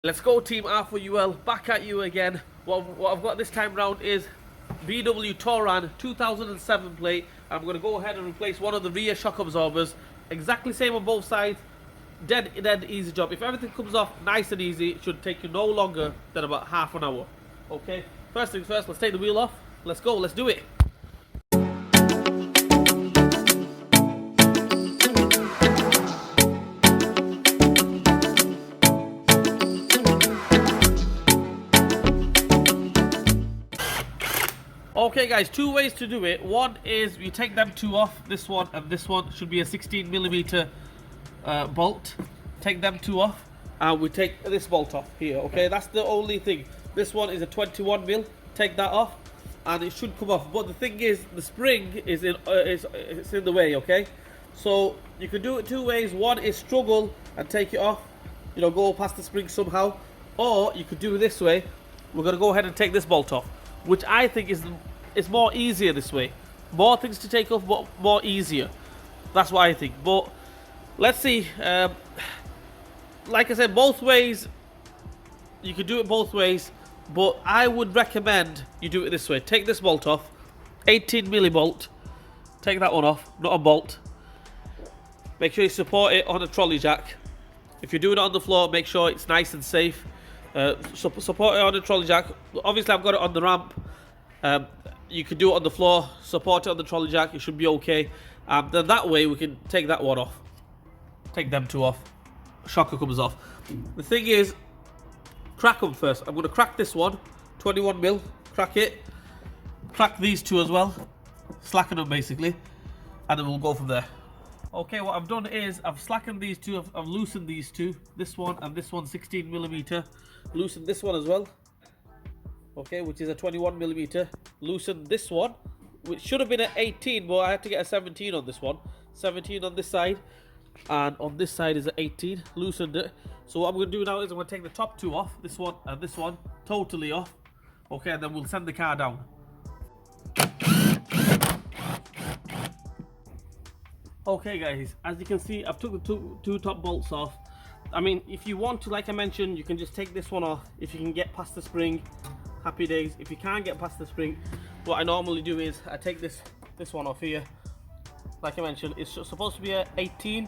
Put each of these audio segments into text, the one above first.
Let's go Team R4UL, back at you again. What I've got this time round is VW Touran 2007 plate. I'm going to go ahead and replace one of the rear shock absorbers. Exactly same on both sides. Dead easy job. If everything comes off nice and easy, it should take you no longer than about half an hour. Okay, first things first, let's take the wheel off. Let's go, let's do it. Okay guys, two ways to do it. One is you take them two off, this one and this one should be a 16mm bolt. Take them two off and we take this bolt off here, okay? That's the only thing. This one is a 21mm, take that off and it should come off. But the thing is, the spring is it's in the way, okay? So you can do it two ways. One is struggle and take it off, you know, go past the spring somehow. Or you could do it this way. We're going to go ahead and take this bolt off, which I think is more easier this way. More things to take off, but more easier. That's what I think. But let's see. Like I said, both ways. You could do it both ways, but I would recommend you do it this way. Take this bolt off, 18mm bolt. Take that one off, not a bolt. Make sure you support it on a trolley jack. If you're doing it on the floor, make sure it's nice and safe. Support it on a trolley jack. Obviously, I've got it on the ramp. You can do it on the floor, support it on the trolley jack, it should be okay. Then that way we can take that one off. Take them two off. Shocker comes off. The thing is, crack them first. I'm going to crack this one, 21mm, crack it. Crack these two as well. Slacken them basically. And then we'll go from there. Okay, what I've done is I've slackened these two, I've loosened these two. This one and this one 16mm. Loosened this one as well. Okay, which is a 21mm. Loosen this one, which should have been an 18, but I had to get a 17 on this one. 17 on this side, and on this side is an 18. Loosened it. So what I'm going to do now is I'm going to take the top two off, this one and this one, totally off. Okay, and then we'll send the car down. Okay guys, as you can see, I've took the two top bolts off. I mean, if you want to, like I mentioned, you can just take this one off if you can get past the spring. Happy days. If you can't get past the spring, what I normally do is I take this one off here. Like I mentioned, it's supposed to be a 18,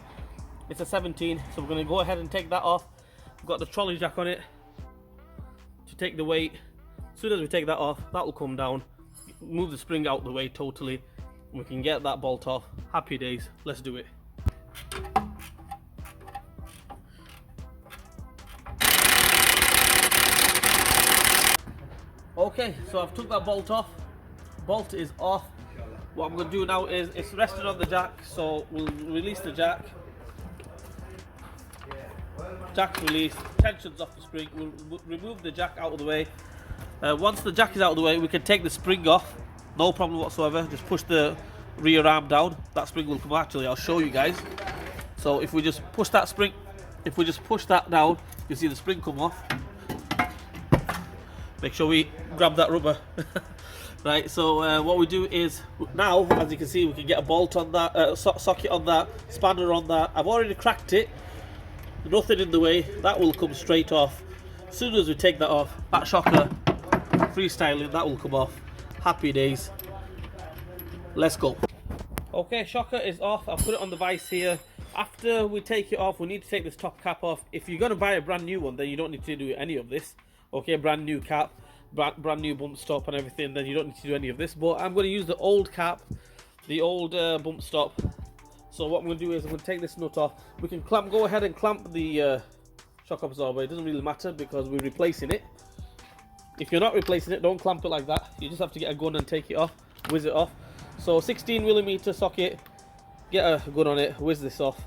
it's a 17, so we're going to go ahead and take that off. We've got the trolley jack on it to take the weight. As soon as we take that off, that will come down, move the spring out the way totally, and we can get that bolt off. Happy days. Let's do it. Okay, so I've took that bolt off. Bolt is off. What I'm going to do now is it's rested on the jack, so we'll release the jack. Jack's released, tension's off the spring. We'll remove the jack out of the way. Once the jack is out of the way, we can take the spring off. No problem whatsoever. Just push the rear arm down. That spring will come. Actually, I'll show you guys. So if we just push that spring, if we just push that down, you see the spring come off. Make sure we grab that rubber. Right, so what we do is now, as you can see, we can get a bolt on that, socket on that, spanner on that. I've already cracked it. Nothing in the way. That will come straight off. As soon as we take that off, that shocker, freestyling, that will come off. Happy days. Let's go. Okay, shocker is off. I've put it on the vise here. After we take it off, we need to take this top cap off. If you're going to buy a brand new one, then you don't need to do any of this. Okay, brand new cap, brand new bump stop and everything, then you don't need to do any of this. But I'm going to use the old cap, the old bump stop. So what I'm going to do is I'm going to take this nut off. We can go ahead and clamp the shock absorber. It doesn't really matter because we're replacing it. If you're not replacing it, don't clamp it like that. You just have to get a gun and take it off, whiz it off. So 16mm socket, get a gun on it, whiz this off.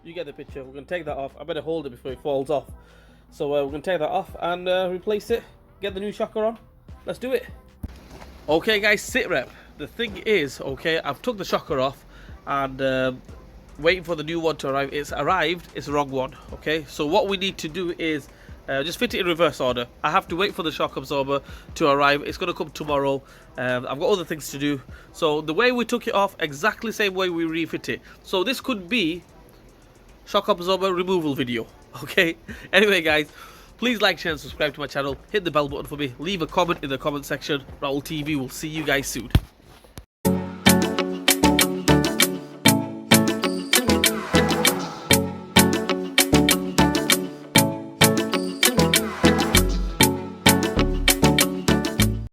You get the picture. We're going to take that off. I better hold it before it falls off. So we're going to take that off and replace it. Get the new shocker on. Let's do it. Okay guys, sit rep. The thing is, okay, I've took the shocker off and waiting for the new one to arrive. It's arrived, it's the wrong one. Okay, so what we need to do is just fit it in reverse order. I have to wait for the shock absorber to arrive. It's going to come tomorrow. I've got other things to do. So the way we took it off, exactly the same way we refit it. So this could be shock absorber removal video. Okay? Anyway, guys, please like, share, and subscribe to my channel. Hit the bell button for me. Leave a comment in the comment section. Raul TV will see you guys soon.